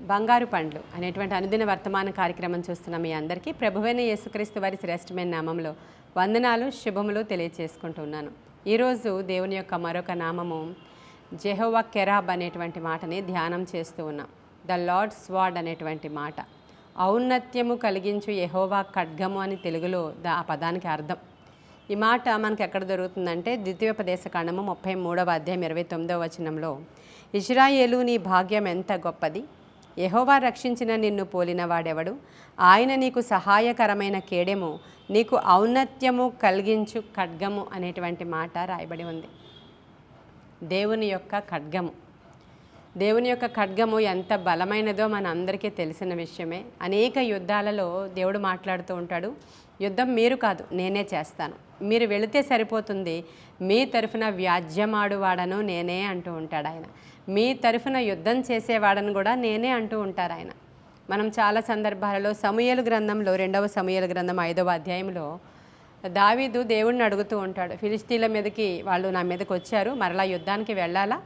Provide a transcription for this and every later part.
బంగారు పండ్లు అనేటువంటి అనుదిన వర్తమాన కార్యక్రమం చూస్తున్న మీ అందరికీ ప్రభువైన యేసుక్రీస్తు వారి శ్రేష్టమైన నామంలో వందనాలు శుభములు తెలియచేసుకుంటున్నాను. ఈరోజు దేవుని యొక్క మరొక నామము జెహోవా కెరాబ్ అనేటువంటి మాటని ధ్యానం చేస్తూ ఉన్నాం. ద లార్డ్ స్వార్డ్ అనేటువంటి మాట, ఔన్నత్యము కలిగించు యెహోవా ఖడ్గము అని తెలుగులో ఆ పదానికి అర్థం. ఈ మాట మనకు ఎక్కడ దొరుకుతుందంటే ద్వితీయోపదేశ కాండము 33వ అధ్యాయం 29వ వచనంలో, ఇశ్రాయేలు నీ భాగ్యం ఎంత గొప్పది, యెహోవా రక్షించిన నిన్ను పోలిన వాడెవడు, ఆయన నీకు సహాయకరమైన కేడెము, నీకు ఔన్నత్యము కలిగించు ఖడ్గము అనేటువంటి మాట రాయబడి ఉంది. దేవుని యొక్క ఖడ్గము, దేవుని యొక్క ఖడ్గము ఎంత బలమైనదో మన అందరికీ తెలిసిన విషయమే. అనేక యుద్ధాలలో దేవుడు మాట్లాడుతూ ఉంటాడు, యుద్ధం మీరు కాదు నేనే చేస్తాను, మీరు వెళితే సరిపోతుంది, మీ తరఫున వ్యాజ్యమాడువాడను నేనే అంటూ ఉంటాడు ఆయన. మీ తరఫున యుద్ధం చేసేవాడను కూడా నేనే అంటూ ఉంటారు ఆయన. మనం చాలా సందర్భాలలో సమూయేలు గ్రంథంలో 2వ సమూయేలు గ్రంథం 5వ అధ్యాయంలో దావీదు దేవుడిని అడుగుతూ ఉంటాడు, ఫిలిష్తీన్ల మీదకి వాళ్ళు నా మీదకి వచ్చారు, మరలా యుద్ధానికి వెళ్ళాలా,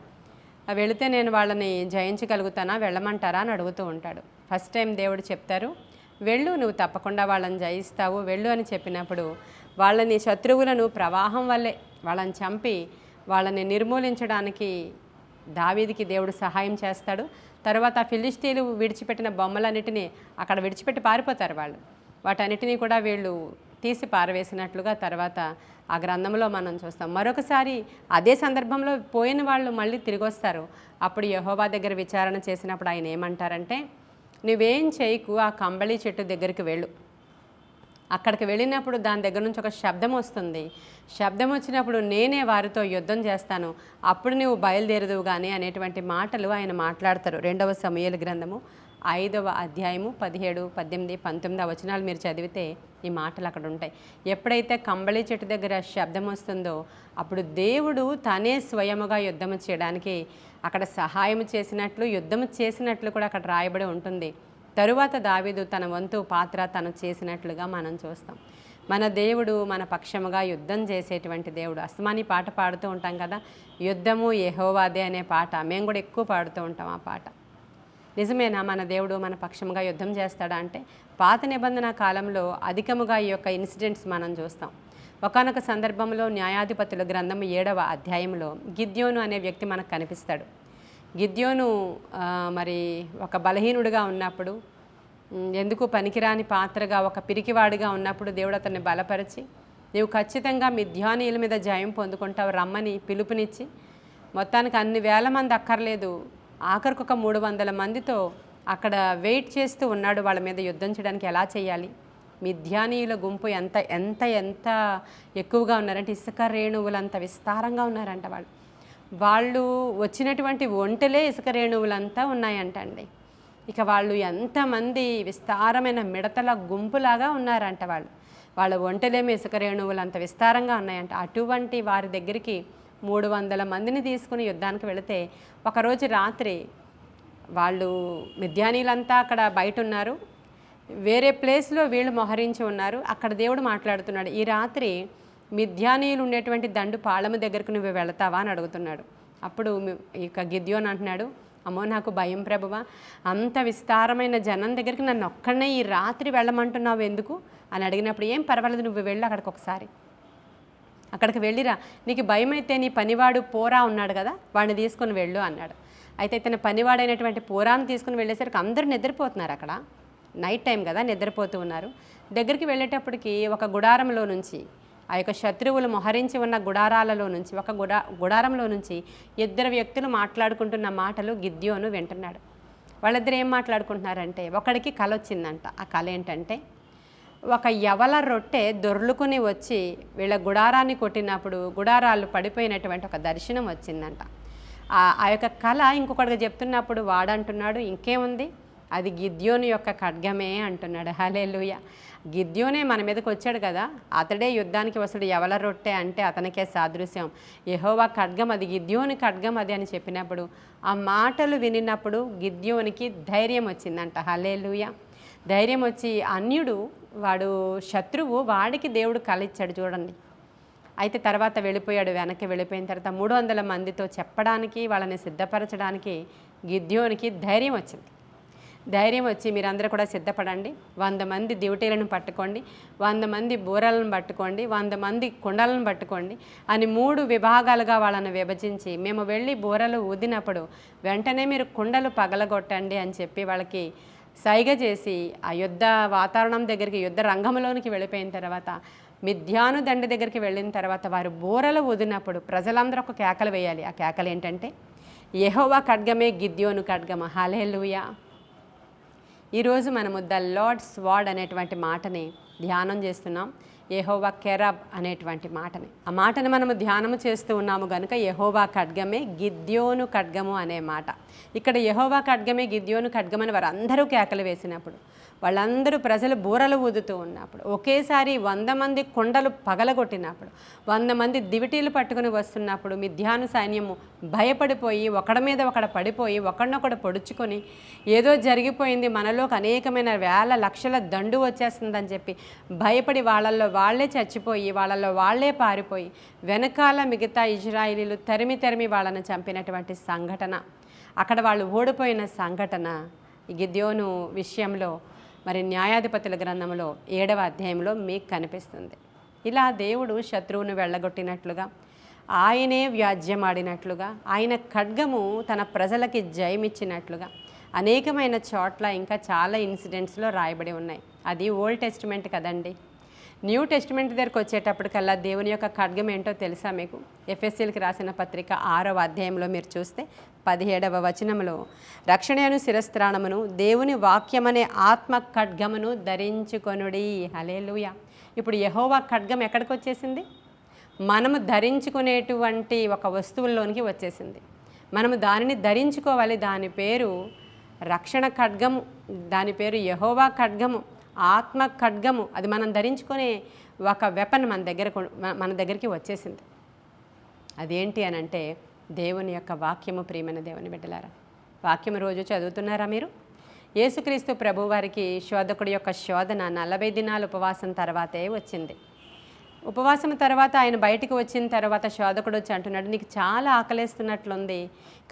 వెళితే నేను వాళ్ళని జయించగలుగుతానా, వెళ్ళమంటారా అని అడుగుతూ ఉంటాడు. ఫస్ట్ టైం దేవుడు చెప్తారు, వెళ్ళు, నువ్వు తప్పకుండా వాళ్ళని జయిస్తావు, వెళ్ళు అని చెప్పినప్పుడు వాళ్ళని శత్రువులను ప్రవాహం వల్లే వాళ్ళని చంపి వాళ్ళని నిర్మూలించడానికి దావీదుకి దేవుడు సహాయం చేస్తాడు. తర్వాత ఫిలిష్తీన్లు విడిచిపెట్టిన బొమ్మలన్నిటినీ అక్కడ విడిచిపెట్టి పారిపోతారు వాళ్ళు, వాటన్నిటినీ కూడా వీళ్ళు తీసి పారవేసినట్లుగా తర్వాత ఆ గ్రంథంలో మనం చూస్తాం. మరొకసారి అదే సందర్భంలో పోయిన వాళ్ళు మళ్ళీ తిరిగి వస్తారు. అప్పుడు యెహోవా దగ్గర విచారణ చేసినప్పుడు ఆయన ఏమంటారంటే, నువ్వేం చేయకు, ఆ కంబళి చెట్టు దగ్గరికి వెళ్ళు, అక్కడికి వెళ్ళినప్పుడు దాని దగ్గర నుంచి ఒక శబ్దం వస్తుంది, శబ్దం వచ్చినప్పుడు నేనే వారితో యుద్ధం చేస్తాను, అప్పుడు నువ్వు బయలుదేరదువు కానీ అనేటువంటి మాటలు ఆయన మాట్లాడతారు. 2వ సమూయేలు గ్రంథము 5వ అధ్యాయము 17, 18, 19 వచనాలు మీరు చదివితే ఈ మాటలు అక్కడ ఉంటాయి. ఎప్పుడైతే కంబళి చెట్టు దగ్గర శబ్దం వస్తుందో అప్పుడు దేవుడు తనే స్వయముగా యుద్ధము చేయడానికి అక్కడ సహాయం చేసినట్లు, యుద్ధము చేసినట్లు కూడా అక్కడ రాయబడి ఉంటుంది. తరువాత దావీదు తన వంతు పాత్ర తను చేసినట్లుగా మనం చూస్తాం. మన దేవుడు మన పక్షముగా యుద్ధం చేసేటువంటి దేవుడు. అస్మాని పాట పాడుతూ ఉంటాం కదా, యుద్ధము యెహోవాదే అనే పాట, మేము కూడా ఎక్కువ పాడుతూ ఉంటాం ఆ పాట. నిజమేనా మన దేవుడు మన పక్షముగా యుద్ధం చేస్తాడా అంటే, పాత నిబంధన కాలంలో అధికముగా ఈ యొక్క ఇన్సిడెంట్స్ మనం చూస్తాం. ఒకానొక సందర్భంలో న్యాయాధిపతుల గ్రంథం 7వ అధ్యాయంలో గిద్యోను అనే వ్యక్తి మనకు కనిపిస్తాడు. గిద్యోను మరి ఒక బలహీనుడిగా ఉన్నప్పుడు, ఎందుకు పనికిరాని పాత్రగా ఒక పిరికివాడిగా ఉన్నప్పుడు దేవుడు అతన్ని బలపరిచి, నీవు ఖచ్చితంగా మిద్యానీయుల మీద జయం పొందుకుంటావు రమ్మని పిలుపునిచ్చి, మొత్తానికి అన్ని వేల మంది అక్కర్లేదు, ఆఖరికి ఒక 300 మందితో అక్కడ వెయిట్ చేస్తూ ఉన్నాడు వాళ్ళ మీద యుద్ధం చేయడానికి. ఎలా చేయాలి, మిద్యానీయుల గుంపు ఎంత ఎంత ఎంత ఎక్కువగా ఉన్నారంటే ఇసుక రేణువులంత విస్తారంగా ఉన్నారంట. వాళ్ళు వచ్చినటువంటి ఒంటెలే ఇసుక రేణువులంతా ఉన్నాయంటండి. ఇక వాళ్ళు ఎంతమంది విస్తారమైన మిడతల గుంపులాగా ఉన్నారంట. వాళ్ళ ఒంటెలేమో ఇసుక రేణువులంత విస్తారంగా ఉన్నాయంట. అటువంటి వారి దగ్గరికి 300 మందిని తీసుకుని యుద్ధానికి వెళితే ఒకరోజు రాత్రి వాళ్ళు మిద్యానీలంతా అక్కడ బయట ఉన్నారు, వేరే ప్లేస్లో వీళ్ళు మోహరించి ఉన్నారు. అక్కడ దేవుడు మాట్లాడుతున్నాడు, ఈ రాత్రి మిద్యానీయులు ఉండేటువంటి దండు పాళము దగ్గరకు నువ్వు వెళతావా అని అడుగుతున్నాడు. అప్పుడు ఇక గిద్యోను అంటున్నాడు, అమ్మో నాకు భయం ప్రభువా, అంత విస్తారమైన జనం దగ్గరికి నన్ను ఒక్కడనే ఈ రాత్రి వెళ్ళమంటున్నావు ఎందుకు అని అడిగినప్పుడు, ఏం పర్వాలేదు నువ్వు వెళ్ళి అక్కడికి వెళ్ళిరా, నీకు భయం అయితే నీ పనివాడు పోరా ఉన్నాడు కదా వాడిని తీసుకొని వెళ్ళు అన్నాడు. అయితే తన పనివాడైనటువంటి పోరాను తీసుకుని వెళ్ళేసరికి అందరూ నిద్రపోతున్నారు, అక్కడ నైట్ టైం కదా నిద్రపోతూ ఉన్నారు. దగ్గరికి వెళ్ళేటప్పటికి ఒక గుడారంలో నుంచి, ఆ యొక్క శత్రువులు మోహరించి ఉన్న గుడారాలలో నుంచి ఒక గుడారంలో నుంచి 2 వ్యక్తులు మాట్లాడుకుంటున్న మాటలు గిద్యోను వింటున్నాడు. వాళ్ళిద్దరు ఏం మాట్లాడుకుంటున్నారంటే, ఒకడికి కల వచ్చిందంట. ఆ కల ఏంటంటే, ఒక యవల రొట్టె దొర్లుకుని వచ్చి వీళ్ళ గుడారాన్ని కొట్టినప్పుడు గుడారాలు పడిపోయినటువంటి ఒక దర్శనం వచ్చిందంట. ఆ యొక్క కళ ఇంకొకటిగా చెప్తున్నప్పుడు వాడంటున్నాడు, ఇంకేముంది, అది గిద్యోను యొక్క ఖడ్గమే అంటున్నాడు. హల్లెలూయా. గిద్యోనే మన మీదకి వచ్చాడు కదా, అతడే యుద్ధానికి వస్తాడు, యవల రొట్టె అంటే అతనికే సాదృశ్యం, యెహోవా ఖడ్గం అది, గిద్యోని ఖడ్గం అది అని చెప్పినప్పుడు ఆ మాటలు వినినప్పుడు గిద్యోనికి ధైర్యం వచ్చిందంట. హల్లెలూయా. ధైర్యం వచ్చి అన్యుడు, వాడు శత్రువు, వాడికి దేవుడు కల ఇచ్చాడు చూడండి. అయితే తర్వాత వెళ్ళిపోయాడు. వెనక్కి వెళ్ళిపోయిన తర్వాత 300 మందితో చెప్పడానికి, వాళ్ళని సిద్ధపరచడానికి గిద్యోనికి ధైర్యం వచ్చింది. ధైర్యం వచ్చి మీరందరూ కూడా సిద్ధపడండి. 100 మంది దివిటీలను పట్టుకోండి, 100 మంది బూరలను పట్టుకోండి, 100 మంది కుండలను పట్టుకోండి అని 3 విభాగాలుగా వాళ్ళని విభజించి, మేము వెళ్ళి బూరలు ఊదినప్పుడు వెంటనే మీరు కుండలు పగలగొట్టండి అని చెప్పి వాళ్ళకి సైగ చేసి ఆ యుద్ధ వాతావరణం దగ్గరికి, యుద్ధ రంగంలోనికి వెళ్ళిపోయిన తర్వాత, మిద్యాను దండి దగ్గరికి వెళ్ళిన తర్వాత వారు బూరలు ఊదినప్పుడు ప్రజలందరూ ఒక కేకలు వేయాలి. ఆ కేకలు ఏంటంటే, యెహోవా ఖడ్గమే గిద్యోను ఖడ్గమ. హల్లెలూయా. ఈరోజు మనము ద లార్డ్స్ వార్డ్ అనేటువంటి మాటని ధ్యానం చేస్తున్నాం. యెహోవా కెరబ్ అనేటువంటి మాటని, ఆ మాటని మనము ధ్యానము చేస్తూ ఉన్నాము కనుక యెహోవా ఖడ్గమే గిద్యోను ఖడ్గము అనే మాట. ఇక్కడ యెహోవా ఖడ్గమే గిద్యోను ఖడ్గమని వారందరూ కేకలు వేసినప్పుడు, వాళ్ళందరూ ప్రజలు బూరలు ఊదుతూ ఉన్నప్పుడు, ఒకేసారి 100 మంది కొండలు పగలగొట్టినప్పుడు, 100 మంది దివిటీలు పట్టుకుని వస్తున్నప్పుడు మిద్యాను సైన్యము భయపడిపోయి ఒకడి మీద ఒకడు పడిపోయి ఒకడినొకడు పొడుచుకొని ఏదో జరిగిపోయింది, మనలోకి అనేకమైన వేల లక్షల దండు వచ్చేస్తుందని చెప్పి భయపడి వాళ్ళల్లో వాళ్ళే చచ్చిపోయి వాళ్ళల్లో వాళ్ళే పారిపోయి వెనకాల మిగతా ఇజ్రాయిలీలు తరిమి తరిమి వాళ్ళని చంపినటువంటి సంఘటన, అక్కడ వాళ్ళు ఓడిపోయిన సంఘటన గిద్యోను విషయంలో మరి న్యాయాధిపతుల గ్రంథంలో 7వ అధ్యాయంలో మీకు కనిపిస్తుంది. ఇలా దేవుడు శత్రువును వెళ్ళగొట్టినట్లుగా, ఆయనే వ్యాజ్యమాడినట్లుగా, ఆయన ఖడ్గము తన ప్రజలకి జయమిచ్చినట్లుగా అనేకమైన చోట్ల ఇంకా చాలా ఇన్సిడెంట్స్లో రాయబడి ఉన్నాయి. అది ఓల్డ్ టెస్టిమెంట్ కదండి. న్యూ టెస్టిమెంట్ దగ్గరికి వచ్చేటప్పటికల్లా దేవుని యొక్క ఖడ్గం ఏంటో తెలుసా మీకు? ఎఫెసీయులకు రాసిన పత్రిక 6వ అధ్యాయంలో మీరు చూస్తే 17వ వచనంలో, రక్షణను శిరస్త్రాణమును దేవుని వాక్యమనే ఆత్మ ఖడ్గమును ధరించుకొనుడి. హల్లెలూయా. ఇప్పుడు యెహోవా ఖడ్గం ఎక్కడికి వచ్చేసింది? మనము ధరించుకునేటువంటి ఒక వస్తువుల్లోనికి వచ్చేసింది. మనము దానిని ధరించుకోవాలి. దాని పేరు రక్షణ ఖడ్గము, దాని పేరు యెహోవా ఖడ్గము, ఆత్మ ఖడ్గము. అది మనం ధరించుకునే ఒక వెపన్ మన దగ్గరికి వచ్చేసింది. అదేంటి అని అంటే దేవుని యొక్క వాక్యము. ప్రియమైన దేవుని బిడ్డలారా, వాక్యము రోజు చదువుతున్నారా మీరు? యేసుక్రీస్తు ప్రభు వారికి శోధకుడి యొక్క శోధన 40 దినాలు ఉపవాసం తర్వాతే వచ్చింది. ఉపవాసం తర్వాత ఆయన బయటికి వచ్చిన తర్వాత శోధకుడు వచ్చి అంటున్నాడు, నీకు చాలా ఆకలేస్తున్నట్లుంది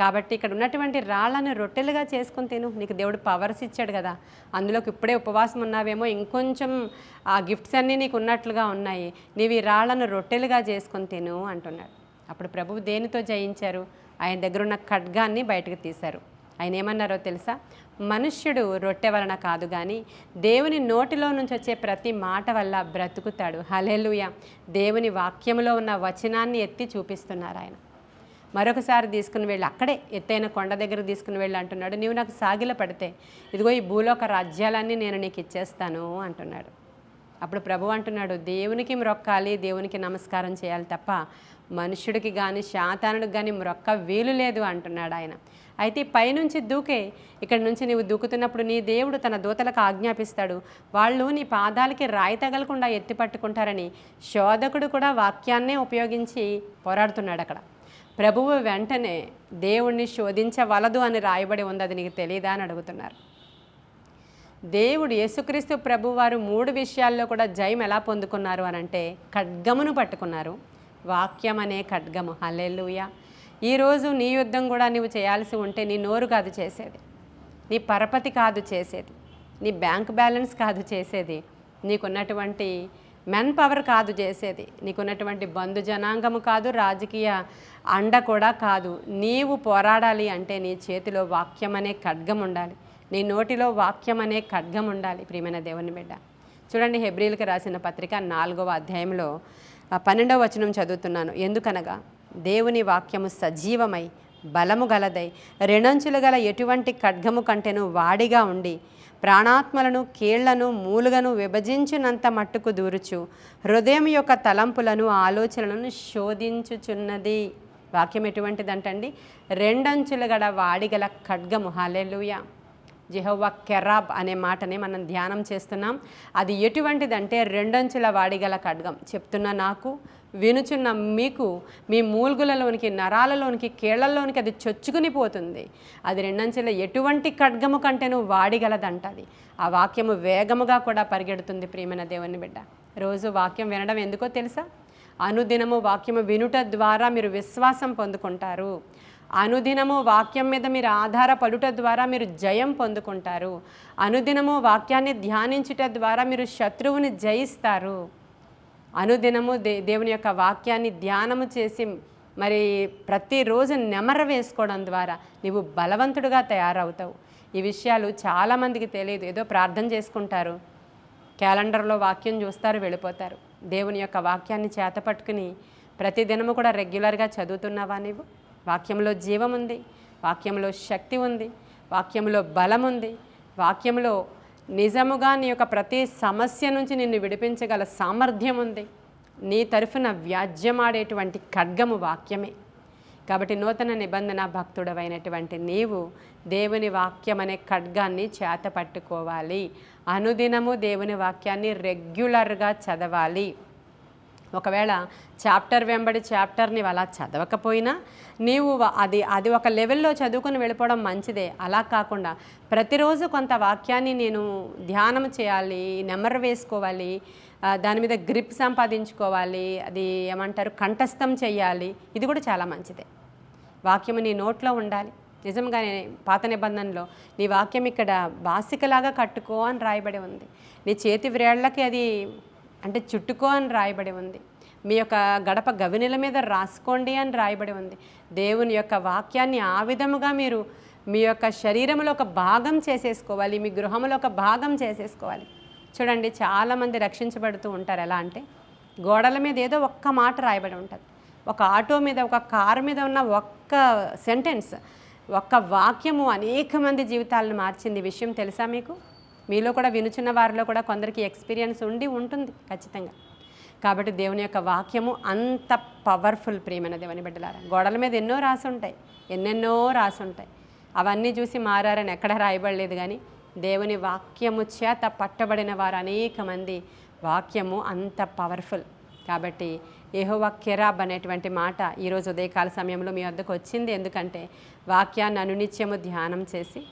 కాబట్టి ఇక్కడ ఉన్నటువంటి రాళ్ళను రొట్టెలుగా చేసుకుని తిను. నీకు దేవుడు పవర్స్ ఇచ్చాడు కదా, అందులోకి ఇప్పుడే ఉపవాసం ఉన్నావేమో, ఇంకొంచెం ఆ గిఫ్ట్స్ అన్నీ నీకు ఉన్నట్లుగా ఉన్నాయి, నీవు ఈ రాళ్ళను రొట్టెలుగా చేసుకుని తిను అంటున్నాడు. అప్పుడు ప్రభువు దేనితో జయించారు? ఆయన దగ్గర ఉన్న ఖడ్గాన్ని బయటకు తీశారు. ఆయన ఏమన్నారో తెలుసా? మనుష్యుడు రొట్టె వలన కాదు కానీ దేవుని నోటిలో నుంచి వచ్చే ప్రతి మాట వల్ల బ్రతుకుతాడు. హల్లెలూయా. దేవుని వాక్యంలో ఉన్న వచనాన్ని ఎత్తి చూపిస్తున్నారు ఆయన. మరొకసారి తీసుకుని వెళ్ళి అక్కడే ఎత్తైన కొండ దగ్గర తీసుకుని వెళ్ళి అంటున్నాడు, నీవు నాకు సాగిల పడితే ఇదిగో ఈ భూలోక రాజ్యాలన్నీ నేను నీకు ఇచ్చేస్తాను అంటున్నాడు. అప్పుడు ప్రభు అంటున్నాడు, దేవునికి మ్రొక్కాలి, దేవునికి నమస్కారం చేయాలి తప్ప మనుష్యుడికి కానీ శాతానుడికి కానీ మ్రొక్క వీలు లేదు అంటున్నాడు ఆయన. అయితే పైనుంచి దూకే, ఇక్కడి నుంచి నీవు దూకుతున్నప్పుడు నీ దేవుడు తన దూతలకు ఆజ్ఞాపిస్తాడు, వాళ్ళు నీ పాదాలకి రాయి తగలకుండా ఎత్తి పట్టుకుంటారని శోధకుడు కూడా వాక్యాన్నే ఉపయోగించి పోరాడుతున్నాడు అక్కడ. ప్రభువు వెంటనే దేవుణ్ణి శోధించవలదు అని రాయబడి ఉంది, అది నీకు తెలియదా అని అడుగుతున్నారు. దేవుడు యేసుక్రీస్తు ప్రభువారు 3 విషయాల్లో కూడా జయం ఎలా పొందుకున్నారు అనంటే ఖడ్గమును పట్టుకున్నారు, వాక్యం అనే ఖడ్గము. హల్లెలూయా. ఈరోజు నీ యుద్ధం కూడా నువ్వు చేయాల్సి ఉంటే నీ నోరు కాదు చేసేది, నీ పరపతి కాదు చేసేది, నీ బ్యాంక్ బ్యాలెన్స్ కాదు చేసేది, నీకున్నటువంటి మెన్ పవర్ కాదు చేసేది, నీకున్నటువంటి బంధు జనాంగము కాదు, రాజకీయ అండ కూడా కాదు. నీవు పోరాడాలి అంటే నీ చేతిలో వాక్యం అనే ఖడ్గం ఉండాలి, నీ నోటిలో వాక్యం అనే ఖడ్గం ఉండాలి. ప్రియమైన దేవుని బిడ్డ, చూడండి హెబ్రీయులకు రాసిన పత్రిక 4వ అధ్యాయంలో 12వ వచనం చదువుతున్నాను. ఎందుకనగా దేవుని వాక్యము సజీవమై బలము గలదై రెండంచులు గల ఎటువంటి ఖడ్గము కంటేను వాడిగా ఉండి ప్రాణాత్మలను కీళ్లను మూలుగను విభజించినంత మట్టుకు దూరుచు హృదయం యొక్క తలంపులను ఆలోచనలను శోధించుచున్నది. వాక్యం ఎటువంటిదంటండి? రెండంచులు గల వాడిగల ఖడ్గము. హల్లెలూయా. యెహోవా కెరాబ్ అనే మాటని మనం ధ్యానం చేస్తున్నాం. అది ఎటువంటిదంటే రెండంచుల వాడిగల ఖడ్గం. చెప్తున్న నాకు, వినుచున్న మీకు, మీ మూల్గులలోనికి, నరాలలోనికి, కీళ్లలోనికి అది చొచ్చుకుని పోతుంది. అది రెండంచుల ఎటువంటి ఖడ్గము కంటేను వాడిగలదంటది. ఆ వాక్యము వేగముగా కూడా పరిగెడుతుంది. ప్రియమైన దేవుని బిడ్డ, రోజు వాక్యం వినడం ఎందుకో తెలుసా? అనుదినము వాక్యము వినుట ద్వారా మీరు విశ్వాసం పొందుకుంటారు. అనుదినము వాక్యం మీద మీరు ఆధారపడుట ద్వారా మీరు జయం పొందుకుంటారు. అనుదినము వాక్యాన్ని ధ్యానించుట ద్వారా మీరు శత్రువుని జయిస్తారు. అనుదినము దేవుని యొక్క వాక్యాన్ని ధ్యానము చేసి మరి ప్రతిరోజు నెమర వేసుకోవడం ద్వారా నీవు బలవంతుడుగా తయారవుతావు. ఈ విషయాలు చాలామందికి తెలియదు. ఏదో ప్రార్థన చేసుకుంటారు, క్యాలెండర్లో వాక్యం చూస్తారు, వెళ్ళిపోతారు. దేవుని యొక్క వాక్యాన్ని చేతపట్టుకుని ప్రతిదినము కూడా రెగ్యులర్గా చదువుతున్నావా? నీవు వాక్యంలో జీవం ఉంది, వాక్యంలో శక్తి ఉంది, వాక్యంలో బలం ఉంది, వాక్యంలో నిజముగా నీ యొక్క ప్రతి సమస్య నుంచి నిన్ను విడిపించగల సామర్థ్యం ఉంది. నీ తరఫున వ్యాజ్యమాడేటువంటి ఖడ్గము వాక్యమే. కాబట్టి నూతన నిబంధన భక్తుడవైనటువంటి నీవు దేవుని వాక్యం అనే ఖడ్గాన్ని చేత పట్టుకోవాలి. అనుదినము దేవుని వాక్యాన్ని రెగ్యులర్గా చదవాలి. ఒకవేళ చాప్టర్ వెంబడి చాప్టర్ని అలా చదవకపోయినా నీవు అది ఒక లెవెల్లో చదువుకుని వెళ్ళిపోవడం మంచిదే. అలా కాకుండా ప్రతిరోజు కొంత వాక్యాన్ని నేను ధ్యానం చేయాలి, నెమరు వేసుకోవాలి, దాని మీద గ్రిప్ సంపాదించుకోవాలి, అది ఏమంటారు కంఠస్థం చేయాలి. ఇది కూడా చాలా మంచిదే. వాక్యము నీ నోట్లో ఉండాలి. నిజంగానే పాత నిబంధనలో నీ వాక్యం ఇక్కడ బాసికలాగా కట్టుకో అని రాయబడి ఉంది. నీ చేతి వ్రేళ్లకి అది అంటే చుట్టుకో అని రాయబడి ఉంది. మీ యొక్క గడప గవినెల మీద రాసుకోండి అని రాయబడి ఉంది. దేవుని యొక్క వాక్యాన్ని ఆ విధముగా మీరు మీ యొక్క శరీరంలో ఒక భాగం చేసేసుకోవాలి, మీ గృహంలో ఒక భాగం చేసేసుకోవాలి. చూడండి, చాలామంది రక్షించబడుతూ ఉంటారు. ఎలా అంటే గోడల మీద ఏదో ఒక్క మాట రాయబడి ఉంటుంది. ఒక ఆటో మీద, ఒక కారు మీద ఉన్న ఒక్క సెంటెన్స్, ఒక్క వాక్యము అనేక మంది జీవితాలను మార్చింది. విషయం తెలుసా మీకు? మీలో కూడా వినుచున్న వారిలో కూడా కొందరికి ఎక్స్పీరియన్స్ ఉండి ఉంటుంది ఖచ్చితంగా. కాబట్టి దేవుని యొక్క వాక్యము అంత పవర్ఫుల్. ప్రియమైన దేవుని బిడ్డలారా, గోడల మీద ఎన్నో రాసి ఉంటాయి, ఎన్నెన్నో రాసి ఉంటాయి. అవన్నీ చూసి మారారని ఎక్కడ రాయబడలేదు. కానీ దేవుని వాక్యము చేత పట్టబడిన వారు అనేక మంది. వాక్యము అంత పవర్ఫుల్. కాబట్టి యెహోవా కెరాబ్ అనేటువంటి మాట ఈరోజు ఉదయకాల సమయంలో మీ వద్దకు వచ్చింది. ఎందుకంటే వాక్యాన్ని అనునిత్యము ధ్యానం చేసి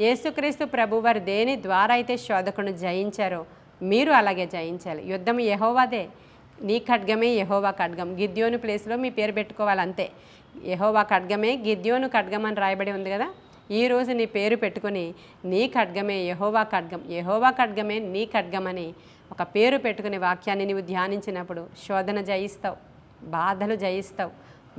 యేసుక్రీస్తు ప్రభువారు దేని ద్వారా అయితే శోధకును జయించారో మీరు అలాగే జయించాలి. యుద్ధం యెహోవాదే. నీ ఖడ్గమే యెహోవా ఖడ్గం. గిద్యోను ప్లేస్లో మీ పేరు పెట్టుకోవాలి అంతే. యెహోవా ఖడ్గమే గిద్యోను ఖడ్గం అని రాయబడి ఉంది కదా. ఈరోజు నీ పేరు పెట్టుకుని నీ ఖడ్గమే యెహోవా ఖడ్గం, యెహోవా ఖడ్గమే నీ ఖడ్గం అని ఒక పేరు పెట్టుకుని వాక్యాన్ని నీవు ధ్యానించినప్పుడు శోధన జయిస్తావు, బాధలు జయిస్తావు,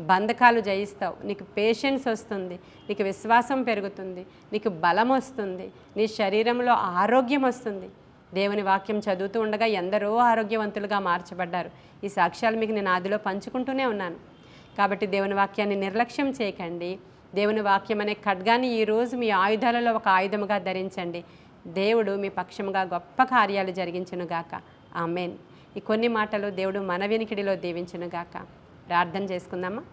బంధకాలు జయిస్తావు. నీకు పేషెన్స్ వస్తుంది, నీకు విశ్వాసం పెరుగుతుంది, నీకు బలం వస్తుంది, నీ శరీరంలో ఆరోగ్యం వస్తుంది. దేవుని వాక్యం చదువుతూ ఉండగా ఎందరో ఆరోగ్యవంతులుగా మార్చబడ్డారు. ఈ సాక్ష్యాలు మీకు నేను ఆదిలో పంచుకుంటూనే ఉన్నాను. కాబట్టి దేవుని వాక్యాన్ని నిర్లక్ష్యం చేయకండి. దేవుని వాక్యం అనే ఖడ్గాన్ని ఈరోజు మీ ఆయుధాలలో ఒక ఆయుధముగా ధరించండి. దేవుడు మీ పక్షముగా గొప్ప కార్యాలు జరిగించునుగాక. ఆమేన్. ఈ కొన్ని మాటలు దేవుడు మన వినికిడిలో దీవించునుగాక. ప్రార్థన చేసుకుందామా?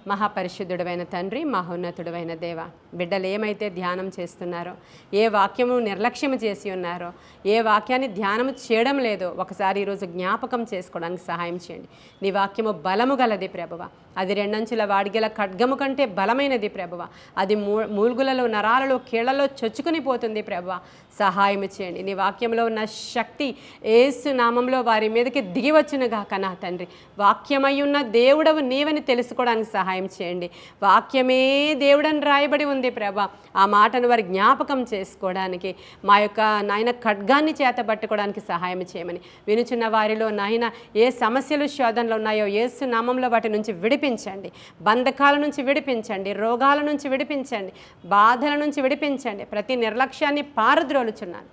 మహాపరిశుద్ధుడైన తండ్రి, మహోన్నతుడైన దేవ, బిడ్డలు ఏమైతే ధ్యానం చేస్తున్నారో, ఏ వాక్యము నిర్లక్ష్యం చేసి ఉన్నారో, ఏ వాక్యాన్ని ధ్యానం చేయడం లేదో ఒకసారి ఈరోజు జ్ఞాపకం చేసుకోవడానికి సహాయం చేయండి. నీ వాక్యము బలము గలది ప్రభువ. అది రెండంచుల వాడిగల ఖడ్గము కంటే బలమైనది ప్రభువ. అది మూల్గులలో, నరాలలో, కీళ్లలో చొచ్చుకుని పోతుంది ప్రభువ. సహాయం చేయండి. నీ వాక్యంలో ఉన్న శక్తి యేసు నామంలో వారి మీదకి దిగివచ్చునుగాక నా తండ్రి. వాక్యమై ఉన్న దేవుడవు నీవని తెలుసుకోవడానికి సహాయం చేయండి. వాక్యమే దేవుడని రాయబడి ఉంది ప్రభా. ఆ మాటను వారి జ్ఞాపకం చేసుకోవడానికి, మా యొక్క నాయన ఖడ్గాన్ని చేతబట్టుకోవడానికి సహాయం చేయమని వినుచున్న వారిలో నాయన ఏ సమస్యలు శోధనలు ఉన్నాయో యేసు నామంలో వాటి నుంచి విడిపించండి. బంధకాల నుంచి విడిపించండి, రోగాల నుంచి విడిపించండి, బాధల నుంచి విడిపించండి. ప్రతి నిర్లక్ష్యాన్ని పారద్రోలుచున్నాను.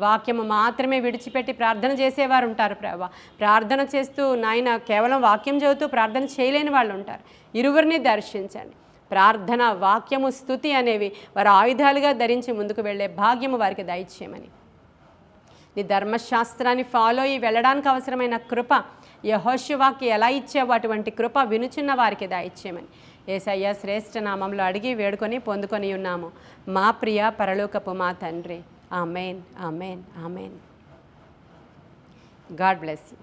వాక్యము మాత్రమే విడిచిపెట్టి ప్రార్థన చేసేవారు ఉంటారు ప్రభా. ప్రార్థన చేస్తూ నాయన కేవలం వాక్యం చదువుతూ ప్రార్థన చేయలేని వాళ్ళు ఉంటారు. ఇరువురిని దర్శించండి. ప్రార్థన, వాక్యము, స్తుతి అనేవి వారు ఆయుధాలుగా ధరించి ముందుకు వెళ్ళే భాగ్యము వారికి దయచేయమని, నీ ధర్మశాస్త్రాన్ని ఫాలో అయ్యి వెళ్ళడానికి అవసరమైన కృప యెహోషువాకి ఎలా ఇచ్చావో అటువంటి కృప వినుచున్న వారికి దయచేయమని యేసయ్య శ్రేష్ఠ నామంలో అడిగి వేడుకొని పొందుకొని ఉన్నాము మా ప్రియ పరలోకపు మా తండ్రి. Amen, amen, amen. God bless you.